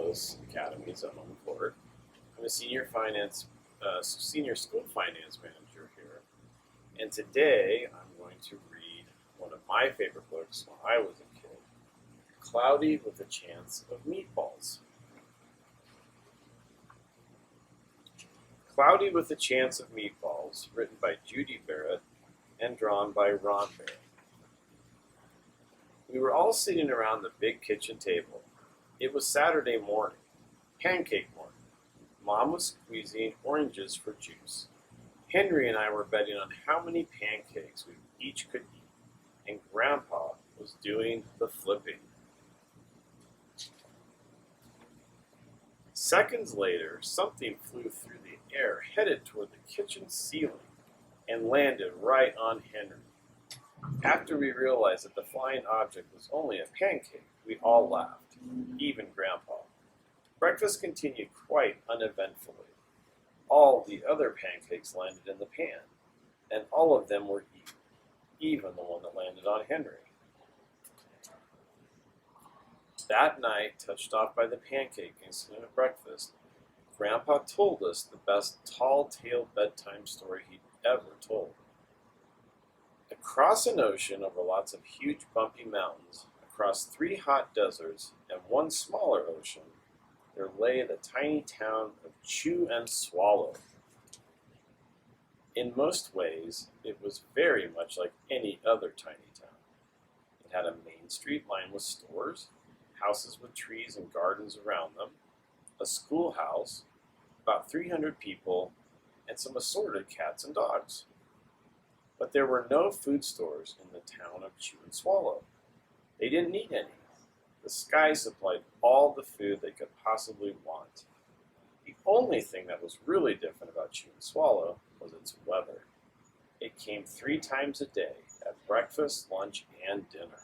Athlos Academies at Homecourt. I'm a senior school finance manager here, and today I'm going to read one of my favorite books when I was a kid, Cloudy with a Chance of Meatballs. Cloudy with a Chance of Meatballs, written by Judi Barrett and drawn by Ron Barrett. We were all sitting around the big kitchen table. It was Saturday morning, pancake morning. Mom was squeezing oranges for juice. Henry and I were betting on how many pancakes we each could eat, and Grandpa was doing the flipping. Seconds later, something flew through the air, headed toward the kitchen ceiling, and landed right on Henry. After we realized that the flying object was only a pancake, we all laughed, even Grandpa. Breakfast continued quite uneventfully. All the other pancakes landed in the pan, and all of them were eaten, even the one that landed on Henry. That night, touched off by the pancake incident at breakfast, Grandpa told us the best tall-tale bedtime story he'd ever told. Across an ocean over lots of huge bumpy mountains, across 3 hot deserts and 1 smaller ocean, there lay the tiny town of Chew and Swallow. In most ways, it was very much like any other tiny town. It had a main street lined with stores, houses with trees and gardens around them, a schoolhouse, about 300 people, and some assorted cats and dogs. But there were no food stores in the town of Chew and Swallow. They didn't need any. The sky supplied all the food they could possibly want. The only thing that was really different about Chew and Swallow was its weather. It came 3 times a day, at breakfast, lunch, and dinner.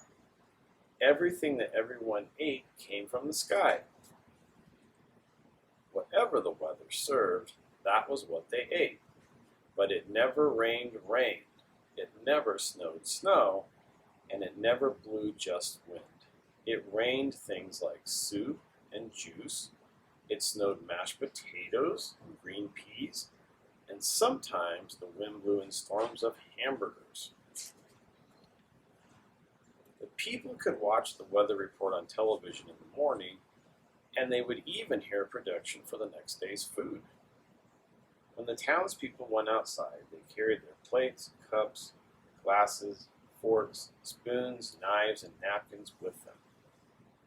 Everything that everyone ate came from the sky. Whatever the weather served, that was what they ate. But it never rained rain. It never snowed snow, and it never blew just wind. It rained things like soup and juice. It snowed mashed potatoes and green peas, and sometimes the wind blew in storms of hamburgers. The people could watch the weather report on television in the morning, and they would even hear a prediction for the next day's food. When the townspeople went outside, they carried their plates, cups, glasses, forks, spoons, knives, and napkins with them.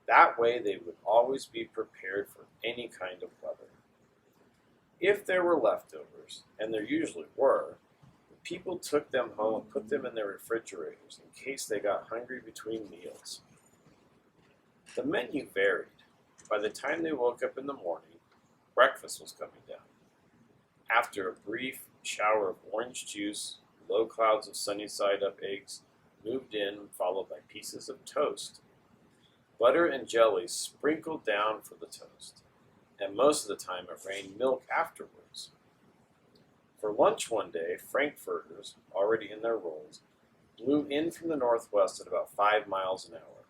That way they would always be prepared for any kind of weather. If there were leftovers, and there usually were, the people took them home and put them in their refrigerators in case they got hungry between meals. The menu varied. By the time they woke up in the morning, breakfast was coming down. After a brief shower of orange juice, low clouds of sunny-side-up eggs moved in, followed by pieces of toast. Butter and jelly sprinkled down for the toast, and most of the time it rained milk afterwards. For lunch one day, frankfurters, already in their rolls, blew in from the northwest at about 5 miles an hour.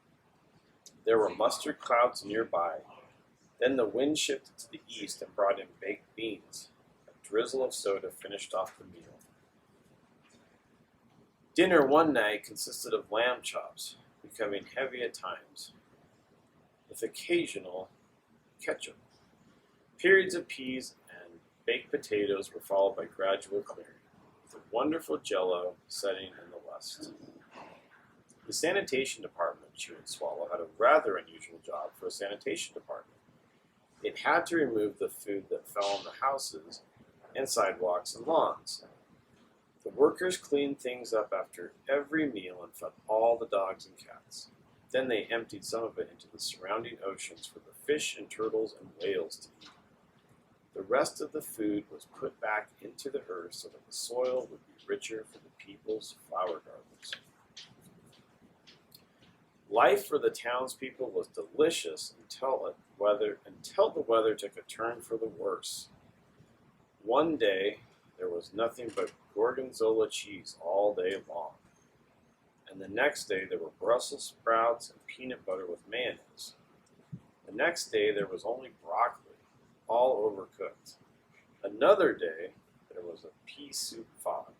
There were mustard clouds nearby. Then the wind shifted to the east and brought in baked beans. A drizzle of soda finished off the meal. Dinner one night consisted of lamb chops, becoming heavy at times, with occasional ketchup. Periods of peas and baked potatoes were followed by gradual clearing, with a wonderful jello setting in the west. The sanitation department of Chew and Swallow had a rather unusual job for a sanitation department. It had to remove the food that fell on the houses and sidewalks and lawns. The workers cleaned things up after every meal and fed all the dogs and cats. Then they emptied some of it into the surrounding oceans for the fish and turtles and whales to eat. The rest of the food was put back into the earth so that the soil would be richer for the people's flower gardens. Life for the townspeople was delicious until the weather took a turn for the worse. One day, there was nothing but gorgonzola cheese all day long. And the next day, there were Brussels sprouts and peanut butter with mayonnaise. The next day there was only broccoli, all overcooked. Another day there was a pea soup fog.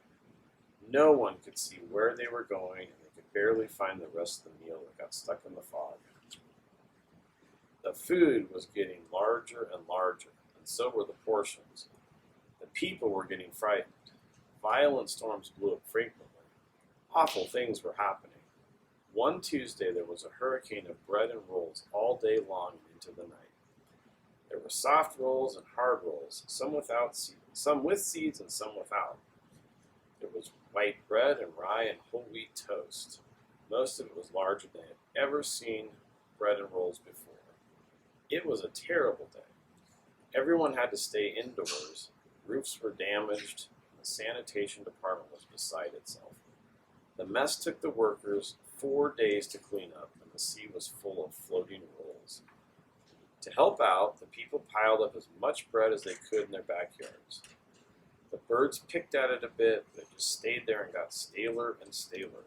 No one could see where they were going, and they could barely find the rest of the meal that got stuck in the fog. The food was getting larger and larger, and so were the portions. The people were getting frightened. Violent storms blew up frequently. Awful things were happening. One Tuesday there was a hurricane of bread and rolls all day long and into the night. There were soft rolls and hard rolls, some with seeds and some without. There was white bread and rye and whole wheat toast. Most of it was larger than I had ever seen bread and rolls before. It was a terrible day. Everyone had to stay indoors. Roofs were damaged, and the sanitation department was beside itself. The mess took the workers 4 days to clean up, and the sea was full of floating rolls. To help out, the people piled up as much bread as they could in their backyards. The birds picked at it a bit, but it just stayed there and got staler and staler.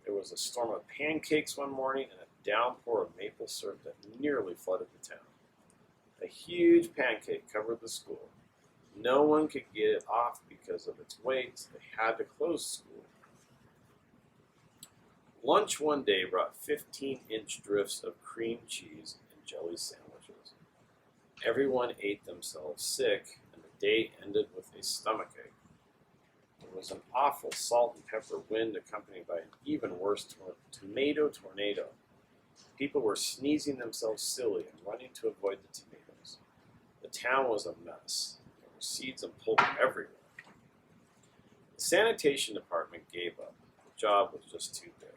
There was a storm of pancakes one morning and a downpour of maple syrup that nearly flooded the town. A huge pancake covered the school. No one could get it off because of its weight. They had to close school. Lunch one day brought 15-inch drifts of cream cheese and jelly sandwiches. Everyone ate themselves sick, and the day ended with a stomachache. There was an awful salt and pepper wind accompanied by an even worse tomato tornado. People were sneezing themselves silly and running to avoid the tomatoes. The town was a mess. There were seeds and pulp everywhere. The sanitation department gave up. The job was just too big.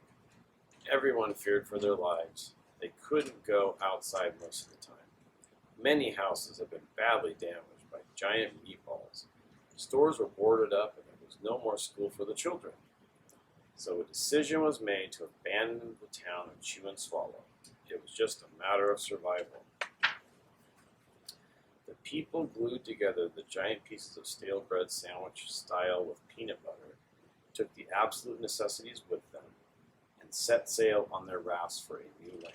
Everyone feared for their lives. They couldn't go outside most of the time. Many houses have been badly damaged by giant meatballs. Stores were boarded up and there was no more school for the children. So a decision was made to abandon the town and chew and swallow. It was just a matter of survival. The people glued together the giant pieces of stale bread sandwich style with peanut butter, took the absolute necessities with them, and set sail on their rafts for a new land.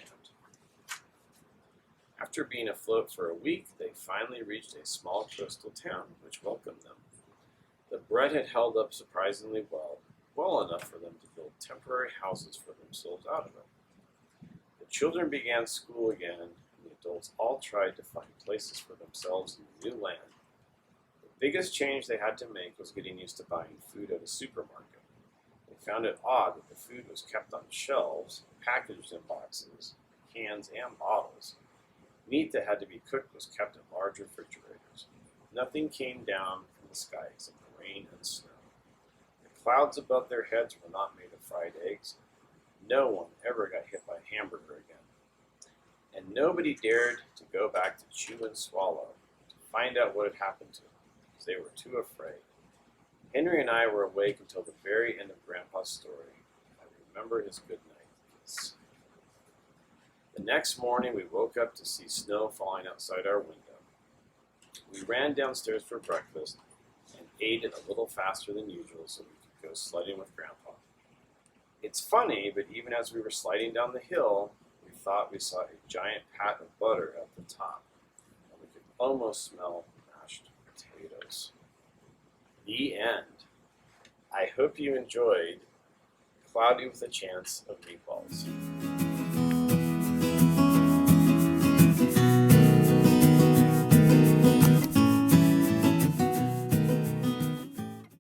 After being afloat for a week, they finally reached a small coastal town which welcomed them. The bread had held up surprisingly well enough for them to build temporary houses for themselves out of it. The children began school again, and the adults all tried to find places for themselves in the new land. The biggest change they had to make was getting used to buying food at a supermarket. They found it odd that the food was kept on shelves, packaged in boxes, cans, and bottles. Meat that had to be cooked was kept in large refrigerators. Nothing came down from the sky except rain and snow. The clouds above their heads were not made of fried eggs. No one ever got hit by a hamburger again. And nobody dared to go back to chew and swallow to find out what had happened to them, because they were too afraid. Henry and I were awake until the very end of Grandpa's story. I remember his goodnight kiss. The next morning we woke up to see snow falling outside our window. We ran downstairs for breakfast and ate it a little faster than usual so we could go sledding with Grandpa. It's funny, but even as we were sliding down the hill, we thought we saw a giant pat of butter at the top, and we could almost smell mashed potatoes. The end. I hope you enjoyed Cloudy with a Chance of Meatballs.